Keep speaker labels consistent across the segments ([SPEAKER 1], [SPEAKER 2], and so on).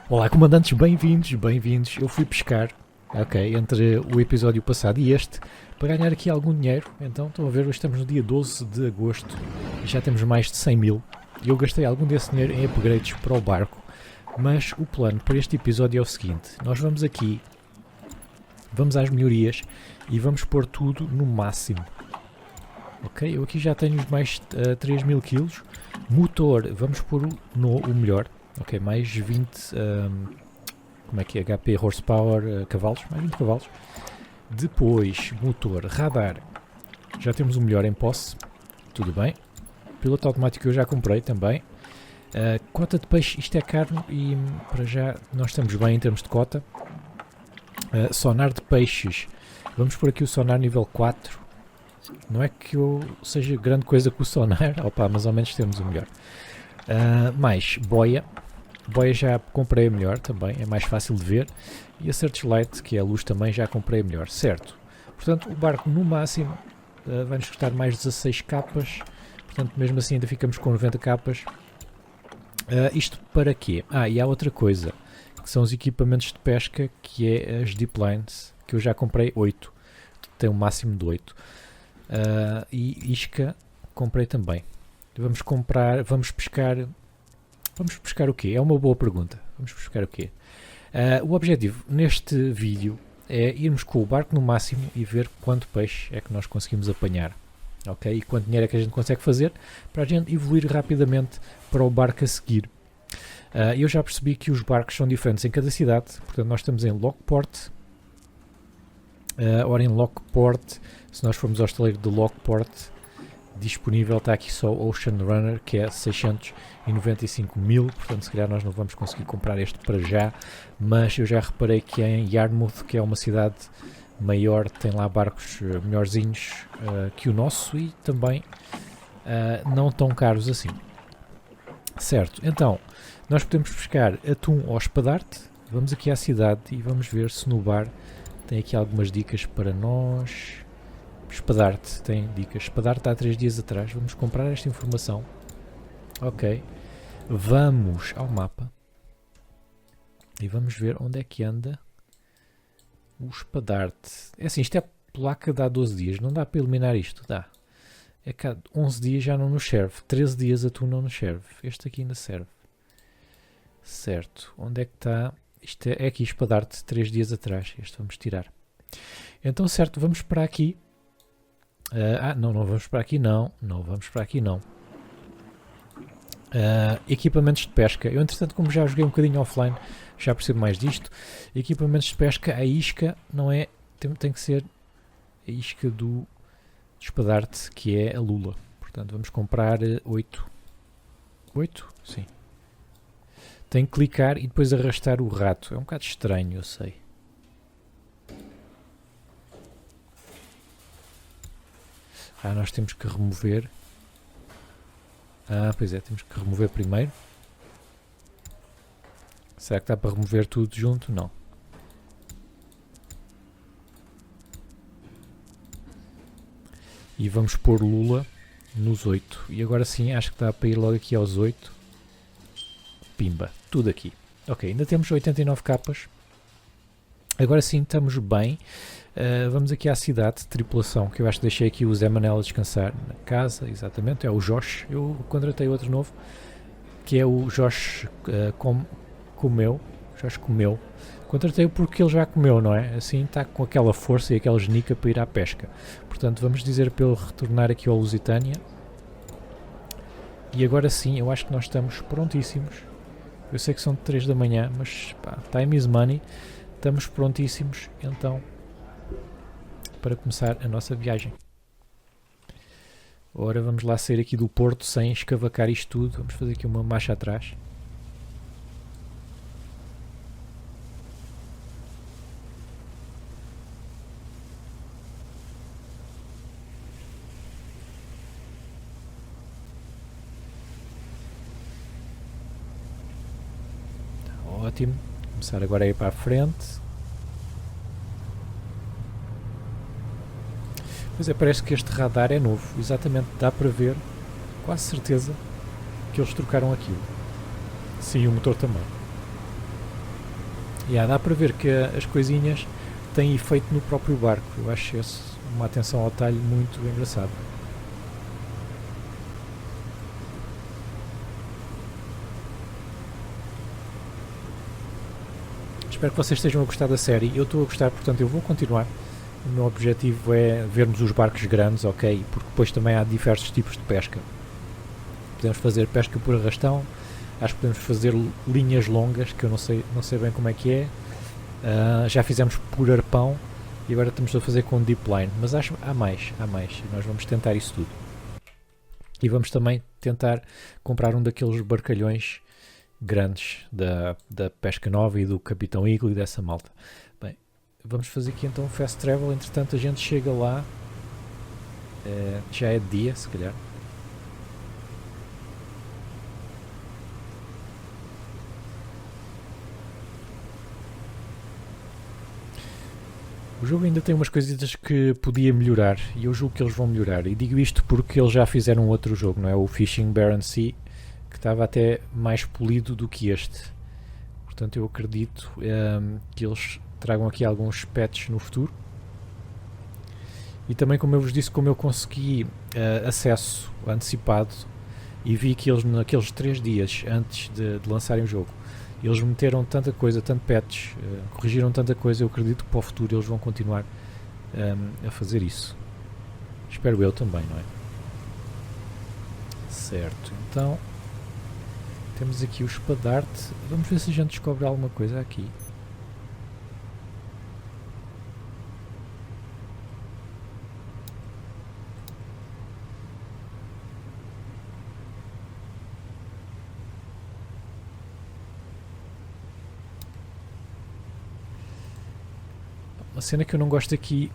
[SPEAKER 1] Olá, comandantes, bem-vindos, bem-vindos. Eu fui pescar, ok, entre o episódio passado e este, para ganhar aqui algum dinheiro. Então, estão a ver, hoje estamos no dia 12 de agosto e já temos mais de 100 mil. E eu gastei algum desse dinheiro em upgrades para o barco. Mas o plano para este episódio é o seguinte: nós vamos aqui, vamos às melhorias e vamos pôr tudo no máximo. Ok, eu aqui já tenho mais 3 mil quilos. Motor, vamos pôr o melhor. Ok, mais 20, como é que é? HP, horsepower, cavalos, mais 20 cavalos. Depois, motor, radar, já temos o melhor em posse, tudo bem. Piloto automático eu já comprei também. Cota de peixe, isto é caro e para já nós estamos bem em termos de cota. Sonar de peixes, vamos por aqui o sonar nível 4. Não é que eu seja grande coisa com o sonar, opa, mas ao menos temos o melhor. Mais boia. Boia já comprei a melhor também, é mais fácil de ver. E a Searchlight, que é a luz, também já comprei a melhor, certo? Portanto, o barco no máximo vai-nos custar mais 16 capas. Portanto, mesmo assim ainda ficamos com 90 capas. Isto para quê? E há outra coisa, que são os equipamentos de pesca, que é as Deep Lines, que eu já comprei 8. Tem um máximo de 8. E isca comprei também. Vamos pescar o quê? É uma boa pergunta. Vamos pescar o quê? O objetivo neste vídeo é irmos com o barco no máximo e ver quanto peixe é que nós conseguimos apanhar. Ok? E quanto dinheiro é que a gente consegue fazer para a gente evoluir rapidamente para o barco a seguir. Eu já percebi que os barcos são diferentes em cada cidade. Portanto, nós estamos em Lockport. Ora, em Lockport, se nós formos ao estaleiro de Lockport, disponível está aqui só o Ocean Runner, que é 695 mil, portanto se calhar nós não vamos conseguir comprar este para já, mas eu já reparei que em Yarmouth, que é uma cidade maior, tem lá barcos melhorzinhos que o nosso e também não tão caros assim. Certo, então nós podemos pescar atum ou espadarte. Vamos aqui à cidade e vamos ver se no bar tem aqui algumas dicas para nós. Espadarte tem dicas. Espadarte há 3 dias atrás. Vamos comprar esta informação. Ok. Vamos ao mapa. E vamos ver onde é que anda o espadarte. É assim, isto é placa de há 12 dias. Não dá para eliminar isto. Dá. É que há 11 dias já não nos serve. 13 dias a tu não nos serve. Este aqui ainda serve. Certo. Onde é que está? Isto é aqui espadarte 3 dias atrás. Este vamos tirar. Então, certo. Vamos para aqui. Não vamos para aqui não. Não vamos para aqui não. Equipamentos de pesca. Eu, entretanto, como já joguei um bocadinho offline, já percebo mais disto. Equipamentos de pesca, a isca não é... Tem que ser a isca do espadarte, que é a lula. Portanto, vamos comprar 8. 8? Sim. Tem que clicar e depois arrastar o rato. É um bocado estranho, eu sei. Nós temos que remover. Pois é, temos que remover primeiro. Será que dá para remover tudo junto? Não. E vamos pôr lula nos 8. E agora sim, acho que dá para ir logo aqui aos 8. Pimba, tudo aqui. Ok, ainda temos 89 capas. Agora sim, estamos bem. Vamos aqui à cidade de tripulação, que eu acho que deixei aqui o Zé Manel a descansar na casa, exatamente, é o Josh. Eu contratei outro novo, que é o Josh comeu. Josh comeu. Contratei-o porque ele já comeu, não é? Assim está com aquela força e aquela genica para ir à pesca. Portanto, vamos dizer para ele retornar aqui ao Lusitânia. E agora sim, eu acho que nós estamos prontíssimos. Eu sei que são 3 da manhã, mas pá, time is money. Estamos prontíssimos, então, para começar a nossa viagem. Ora, vamos lá sair aqui do porto sem escavacar isto tudo. Vamos fazer aqui uma marcha atrás. Ótimo. Começar agora a ir para a frente. Pois é, parece que este radar é novo. Exatamente, dá para ver, quase certeza, que eles trocaram aquilo. Sim, o motor também. Dá para ver que as coisinhas têm efeito no próprio barco. Eu acho esse uma atenção ao detalhe muito engraçado. Espero que vocês estejam a gostar da série. Eu estou a gostar, portanto eu vou continuar. O meu objetivo é vermos os barcos grandes, ok? Porque depois também há diversos tipos de pesca. Podemos fazer pesca por arrastão. Acho que podemos fazer linhas longas, que eu não sei bem como é que é. Já fizemos por arpão e agora estamos a fazer com deep line. Mas acho há mais. E nós vamos tentar isso tudo. E vamos também tentar comprar um daqueles barcalhões grandes da Pesca Nova e do Capitão Eagle e dessa malta. Bem, vamos fazer aqui então um fast travel. Entretanto a gente chega lá. Já é de dia, se calhar. O jogo ainda tem umas coisitas que podia melhorar e eu julgo que eles vão melhorar. E digo isto porque eles já fizeram outro jogo, não é? O Fishing Barren Sea, que estava até mais polido do que este. Portanto, eu acredito que eles tragam aqui alguns patches no futuro. E também, como eu vos disse, como eu consegui acesso antecipado e vi que eles naqueles 3 dias antes de lançarem o jogo, eles meteram tanta coisa, tanto patch, corrigiram tanta coisa, eu acredito que para o futuro eles vão continuar a fazer isso. Espero eu também, não é? Certo, então temos aqui o espadarte. Vamos ver se a gente descobre alguma coisa aqui. Uma cena que eu não gosto aqui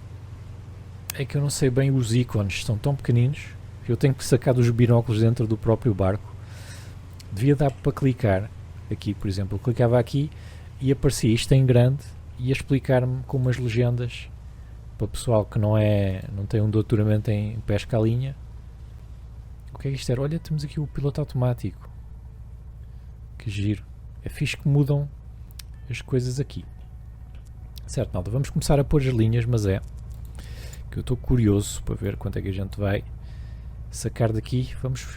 [SPEAKER 1] é que eu não sei bem os ícones, são tão pequeninos que eu tenho que sacar dos binóculos dentro do próprio barco. Devia dar para clicar aqui, por exemplo. Eu clicava aqui e aparecia isto em grande e ia explicar-me com umas legendas para o pessoal que não tem um doutoramento em pesca à linha. O que é que isto era? Olha, temos aqui o piloto automático. Que giro. É fixe que mudam as coisas aqui. Certo, malta, vamos começar a pôr as linhas, mas que eu estou curioso para ver quanto é que a gente vai sacar daqui. Vamos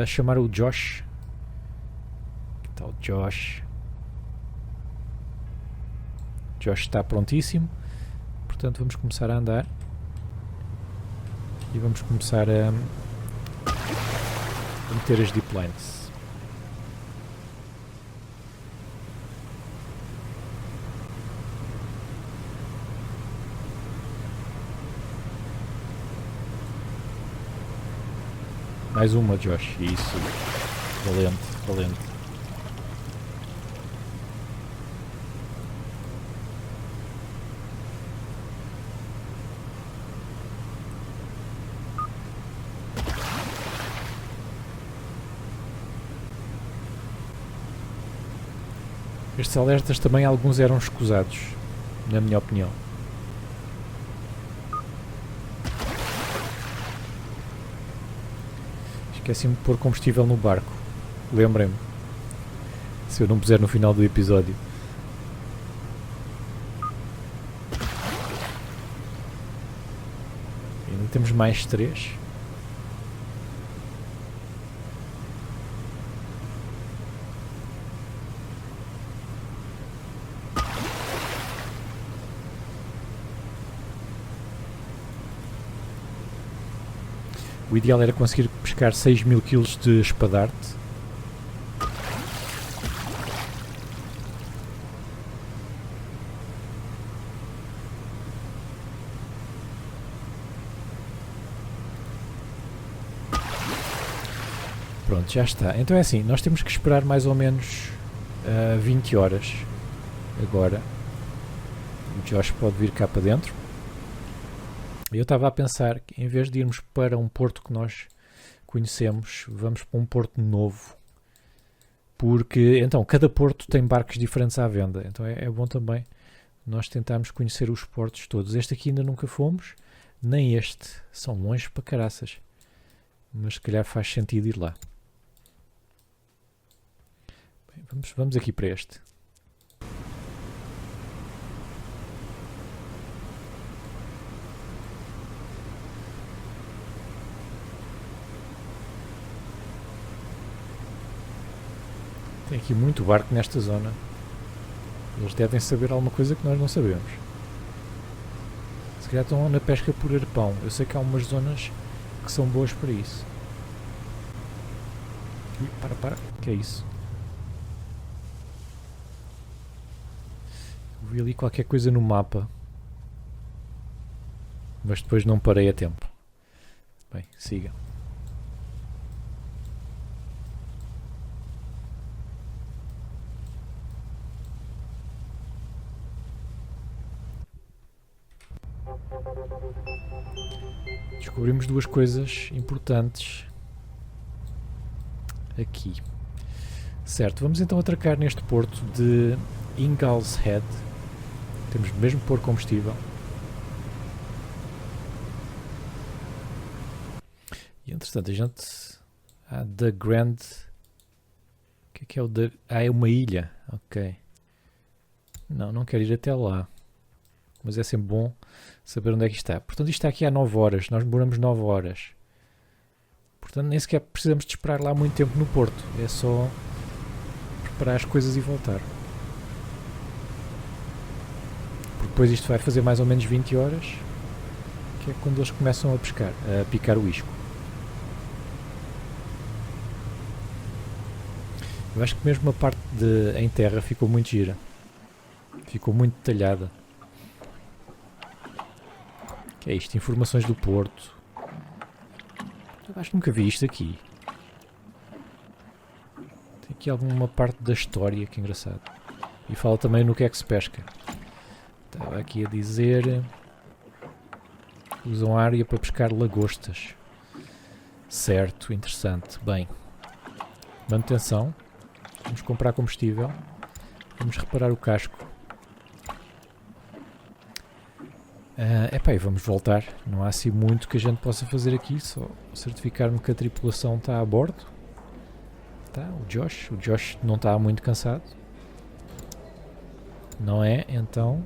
[SPEAKER 1] chamar o Josh. Que tal o Josh? Josh está prontíssimo. Portanto, vamos começar a andar. E vamos começar a meter as deep lines. Mais uma, Josh. Isso. Valente. Estes alertas também alguns eram escusados, na minha opinião. Esqueci-me de pôr combustível no barco. Lembrem-me. Se eu não puser no final do episódio. Ainda temos mais 3. O ideal era conseguir pescar 6.000 kg de espadarte. Pronto, já está. Então é assim, nós temos que esperar mais ou menos 20 horas agora. O Josh pode vir cá para dentro. Eu estava a pensar que em vez de irmos para um porto que nós conhecemos, vamos para um porto novo. Porque, então, cada porto tem barcos diferentes à venda. Então é bom também nós tentarmos conhecer os portos todos. Este aqui ainda nunca fomos, nem este. São longe para caraças. Mas se calhar faz sentido ir lá. Bem, vamos aqui para este. Tem aqui muito barco nesta zona. Eles devem saber alguma coisa que nós não sabemos. Se calhar estão na pesca por arpão. Eu sei que há umas zonas que são boas para isso. Ui, para. O que é isso? Vi ali qualquer coisa no mapa. Mas depois não parei a tempo. Bem, siga. Descobrimos duas coisas importantes aqui. Certo, vamos então atracar neste porto de Ingalls Head. Temos mesmo de pôr combustível. E entretanto a gente... The Grand... O que é o da... é uma ilha. Ok. Não quero ir até lá. Mas é sempre bom saber onde é que está. Portanto, isto está aqui há 9 horas. Nós demoramos 9 horas. Portanto, nem sequer precisamos de esperar lá muito tempo no porto. É só preparar as coisas e voltar. Porque depois isto vai fazer mais ou menos 20 horas. Que é quando eles começam a pescar, a picar o isco. Eu acho que mesmo a parte em terra ficou muito gira. Ficou muito detalhada. O que é isto? Informações do porto. Eu acho que nunca vi isto aqui. Tem aqui alguma parte da história, que engraçado. E fala também no que é que se pesca. Estava aqui a dizer... Usam a área para pescar lagostas. Certo, interessante. Bem. Manutenção. Vamos comprar combustível. Vamos reparar o casco. E vamos voltar. Não há assim muito que a gente possa fazer aqui. Só certificar-me que a tripulação está a bordo. Está, o Josh. O Josh não está muito cansado. Não é? Então...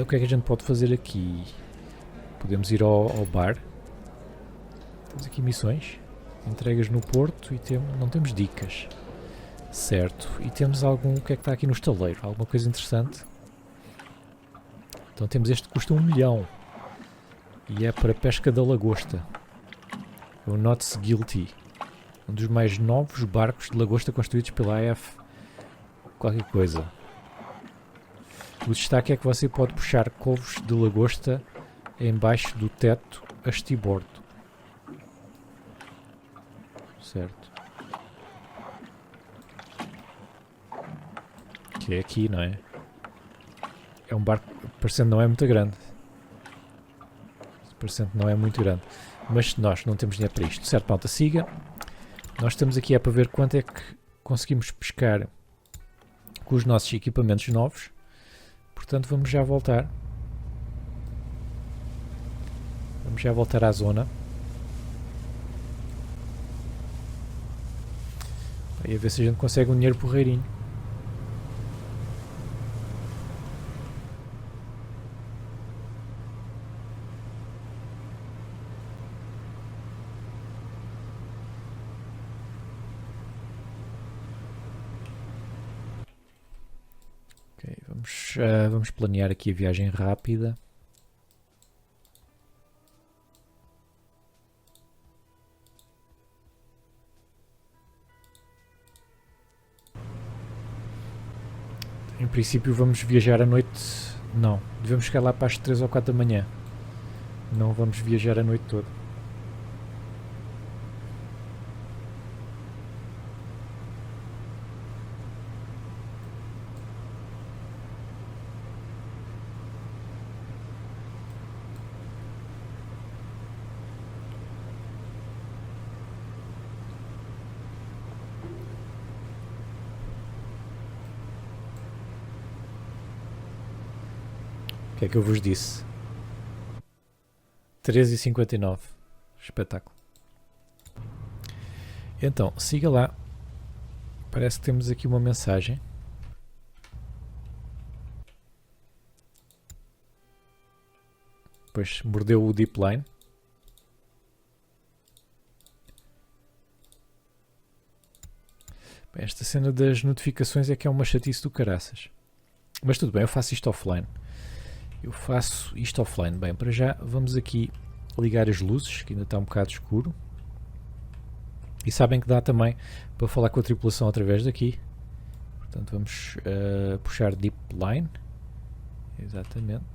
[SPEAKER 1] o que é que a gente pode fazer aqui? Podemos ir ao bar. Temos aqui missões. Entregas no porto e não temos dicas. Certo. E temos algum... O que é que está aqui no estaleiro? Alguma coisa interessante? Então temos este que custa 1 milhão. E é para pesca da lagosta. É o Knots Guilty. Um dos mais novos barcos de lagosta construídos pela AF. Qualquer coisa. O destaque é que você pode puxar covos de lagosta embaixo do teto a estibordo. Certo. Que é aqui, não é? É um barco, parecendo não é muito grande. Parecendo não é muito grande. Mas nós não temos dinheiro para isto. Certo, malta, siga. Nós estamos aqui para ver quanto é que conseguimos pescar com os nossos equipamentos novos. Portanto, vamos já voltar. Vamos já voltar à zona. E a ver se a gente consegue um dinheiro porreirinho. Ok, vamos planear aqui a viagem rápida. Em princípio vamos viajar à noite. Não, devemos chegar lá para as 3 ou 4 da manhã. Não vamos viajar a noite toda. O que é que eu vos disse? 13h59. Espetáculo. Então, siga lá. Parece que temos aqui uma mensagem. Pois mordeu o Deep Line. Bem, esta cena das notificações é que é uma chatice do caraças. Mas tudo bem, eu faço isto offline. Bem, para já vamos aqui ligar as luzes, que ainda está um bocado escuro. E sabem que dá também para falar com a tripulação através daqui. Portanto, vamos puxar Deep Line. Exatamente.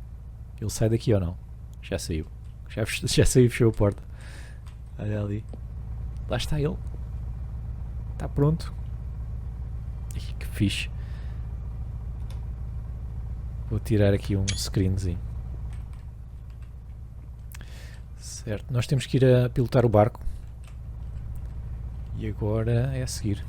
[SPEAKER 1] Ele sai daqui ou não? Já saiu. Já saiu e fechou a porta. Olha ali. Lá está ele. Está pronto. Ih, que fixe. Vou tirar aqui um screenzinho. Certo. Nós temos que ir a pilotar o barco. E agora é a seguir.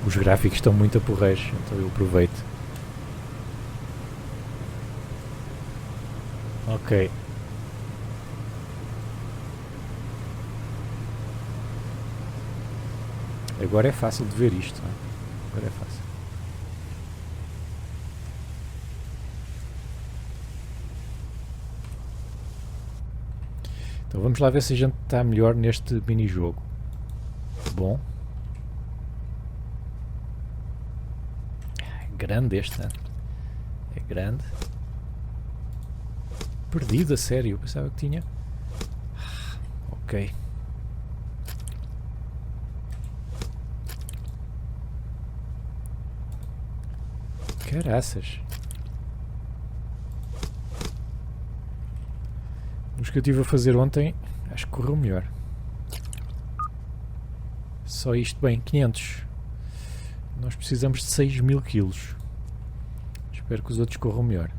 [SPEAKER 1] Os gráficos estão muito porreiros, então eu aproveito. Ok. Agora é fácil de ver isto. Não é? Agora é fácil. Então vamos lá ver se a gente está melhor neste mini-jogo. Bom. É grande este, né? É grande. Perdido, a sério. Eu pensava que tinha. Ok. Caraças. Os que eu estive a fazer ontem, acho que correu melhor. Só isto, bem, 500. Nós precisamos de 6.000 quilos. Espero que os outros corram melhor.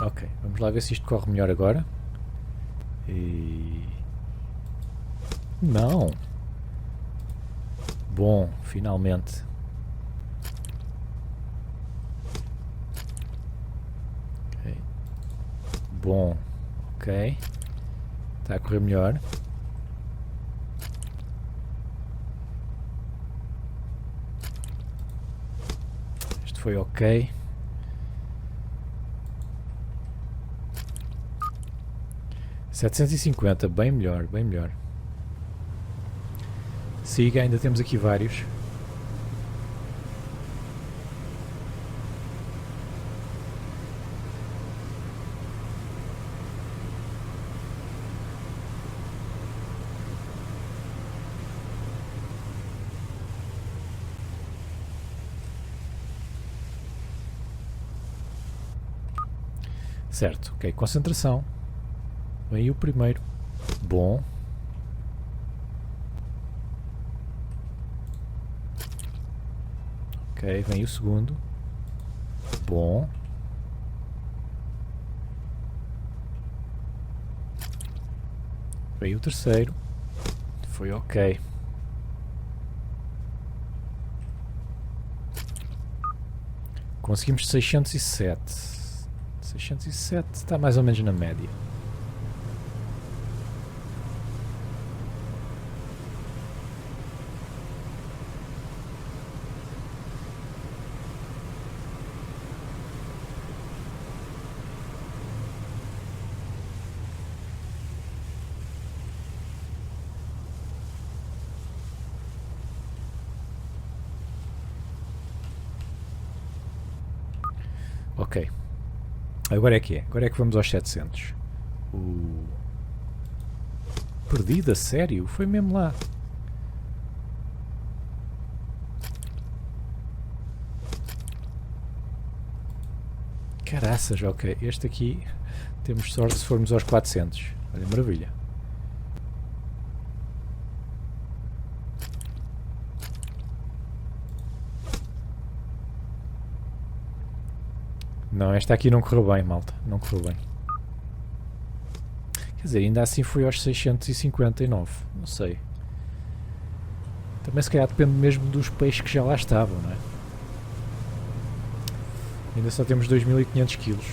[SPEAKER 1] Ok, vamos lá ver se isto corre melhor agora. E... Não! Bom, finalmente. Okay. Bom, ok. Está a correr melhor. Isto foi ok. 750, bem melhor, bem melhor. Siga, ainda temos aqui vários. Certo, ok, concentração. Vem o primeiro. Bom. Ok, vem o segundo. Bom. Vem o terceiro. Foi ok. Conseguimos 607. 607 está mais ou menos na média. Ok. Agora é que é. Agora é que vamos aos 700. Perdido, a sério? Foi mesmo lá. Caraças, ok. Este aqui temos sorte se formos aos 400. Olha, maravilha. Não, esta aqui não correu bem, malta. Não correu bem. Quer dizer, ainda assim foi aos 659. Não sei. Também se calhar depende mesmo dos peixes que já lá estavam, não é? Ainda só temos 2500 quilos.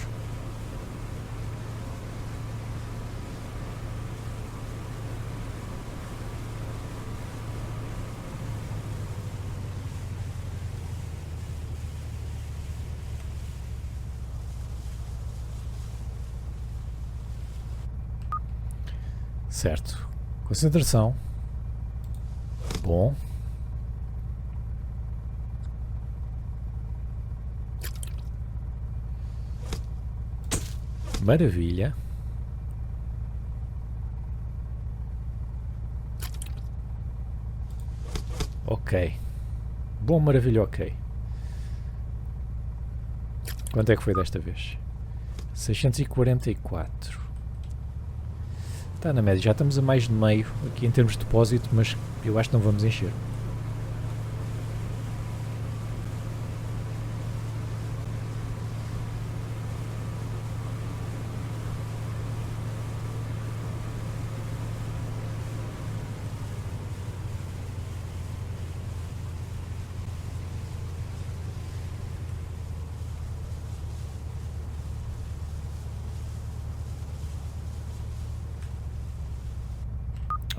[SPEAKER 1] Certo. Concentração. Bom. Maravilha. Ok. Bom, maravilha, ok. Quanto é que foi desta vez? 644. Está na média, já estamos a mais de meio aqui em termos de depósito, mas eu acho que não vamos encher.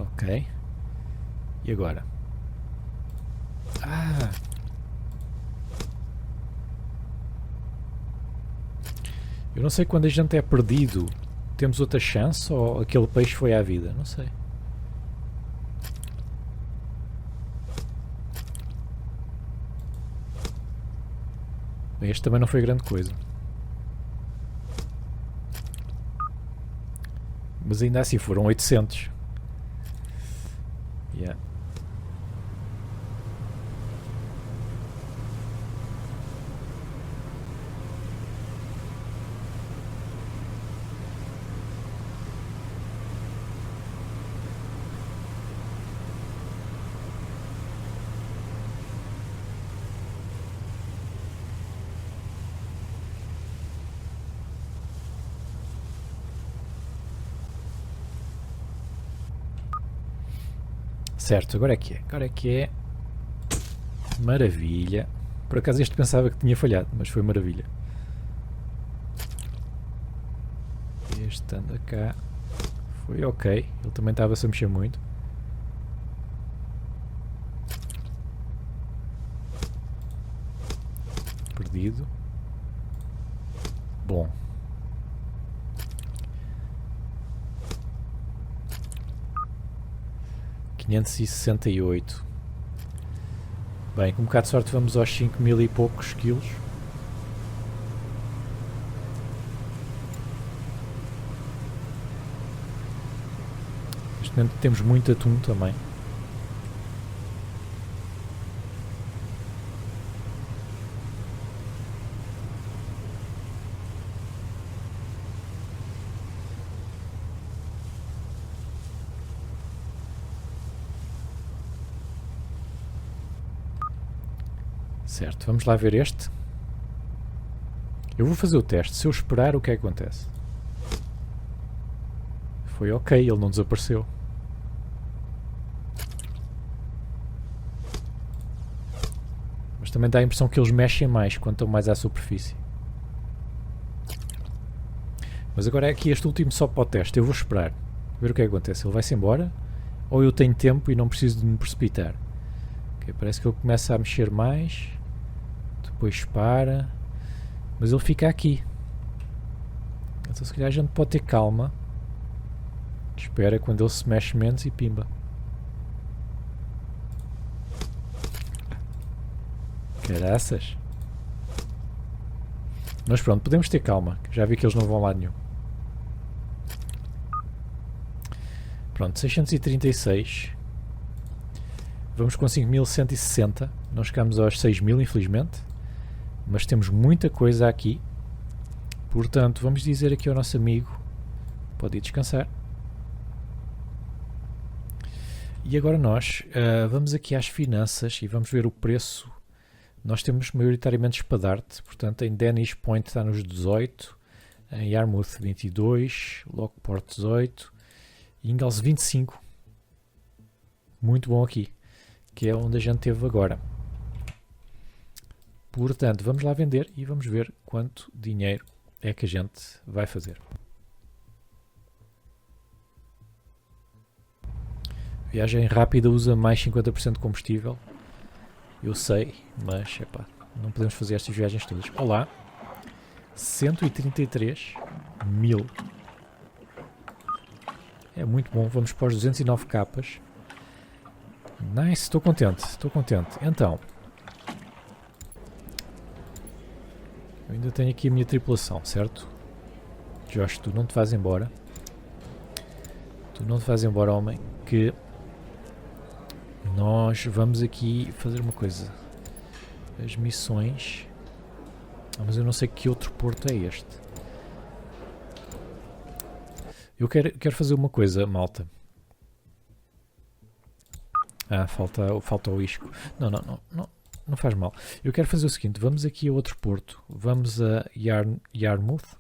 [SPEAKER 1] Ok. E agora? Ah! Eu não sei, quando a gente é perdido, temos outra chance ou aquele peixe foi à vida? Não sei. Bem, este também não foi grande coisa. Mas ainda assim foram 800. Yeah. Certo, agora é que é. Agora é que é. Maravilha. Por acaso este pensava que tinha falhado, mas foi maravilha. Este anda cá. Foi ok. Ele também estava-se a mexer muito. Perdido. Bom. $568. Bem, com um bocado de sorte vamos aos 5.000 e poucos quilos. Neste momento temos muito atum também. Certo, vamos lá ver este. Eu vou fazer o teste. Se eu esperar, o que é que acontece? Foi ok, ele não desapareceu. Mas também dá a impressão que eles mexem mais quando estão mais à superfície. Mas agora é aqui este último só para o teste. Eu vou esperar. Ver o que é que acontece. Ele vai-se embora? Ou eu tenho tempo e não preciso de me precipitar? Okay, parece que ele começa a mexer mais. Depois para. Mas ele fica aqui. Então se calhar a gente pode ter calma. Espera quando ele se mexe menos e pimba. Caraças. Mas pronto, podemos ter calma. Já vi que eles não vão lá nenhum. Pronto, 636. Vamos com 5.160. Não chegamos aos 6.000, infelizmente. Mas temos muita coisa aqui. Portanto, vamos dizer aqui ao nosso amigo: pode ir descansar. E agora nós vamos aqui às finanças e vamos ver o preço Nós temos maioritariamente espadarte, portanto em Danish Point está nos 18, em Yarmouth 22, Lockport 18, Ingalls 25. Muito bom aqui, que é onde a gente teve agora. Portanto, vamos lá vender e vamos ver quanto dinheiro é que a gente vai fazer. Viagem rápida usa mais 50% de combustível. Eu sei, mas epá, não podemos fazer estas viagens todas. Olá, 133 mil. É muito bom, vamos para os 209 capas. Nice, estou contente, estou contente. Então, eu ainda tenho aqui a minha tripulação, certo? Josh, tu não te vais embora. Tu não te vais embora, homem, que nós vamos aqui fazer uma coisa. As missões. Mas eu não sei que outro porto é este. Eu quero fazer uma coisa, malta. Falta o isco. Não faz mal. Eu quero fazer o seguinte, vamos aqui a outro porto. Vamos a Yarmouth.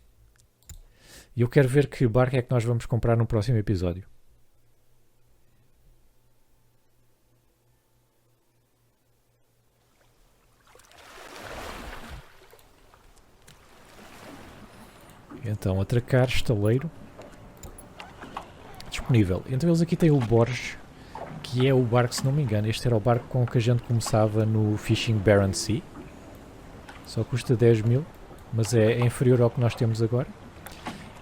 [SPEAKER 1] E eu quero ver que barco é que nós vamos comprar no próximo episódio. Então, atracar estaleiro. Disponível. Então eles aqui têm o Borges, que é o barco, se não me engano, este era o barco com que a gente começava no Fishing Barents Sea. Só custa 10 mil, mas é inferior ao que nós temos agora.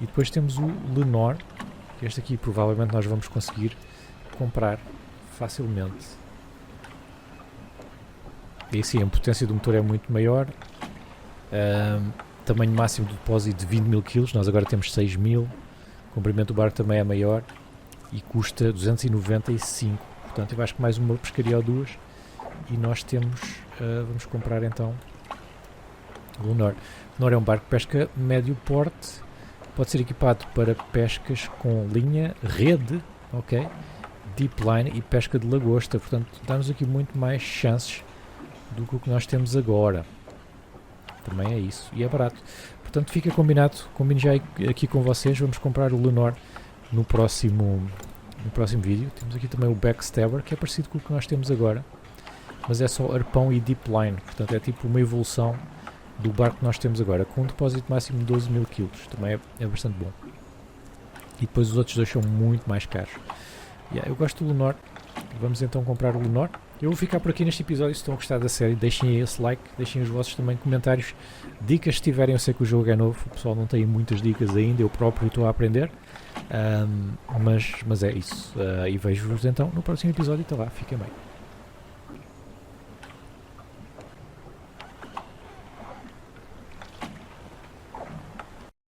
[SPEAKER 1] E depois temos o Lenore, que este aqui provavelmente nós vamos conseguir comprar facilmente. E sim, a potência do motor é muito maior. Tamanho máximo de depósito de 20 mil kg, nós agora temos 6 mil. O comprimento do barco também é maior e custa 295. Portanto, eu acho que mais uma pescaria ou duas e nós temos, vamos comprar então o Lenore. O Lenore é um barco de pesca médio porte, pode ser equipado para pescas com linha, rede, ok, deep line e pesca de lagosta. Portanto, dá-nos aqui muito mais chances do que o que nós temos agora. Também é isso, e é barato. Portanto, fica combinado, combino já aqui com vocês, vamos comprar o Lenore no próximo vídeo. Temos aqui também o Backstabber, que é parecido com o que nós temos agora, mas é só arpão e deep line, portanto é tipo uma evolução do barco que nós temos agora, com um depósito máximo de 12 mil kg, também é bastante bom. E depois os outros dois são muito mais caros. Eu gosto do Lenore, vamos então comprar o Lenore. Eu vou ficar por aqui neste episódio. Se estão a gostar da série, deixem aí esse like, deixem os vossos também comentários, dicas se tiverem. Eu sei que o jogo é novo, o pessoal não tem muitas dicas ainda, eu próprio estou a aprender, mas é isso. E vejo-vos então no próximo episódio. Até lá, fiquem bem.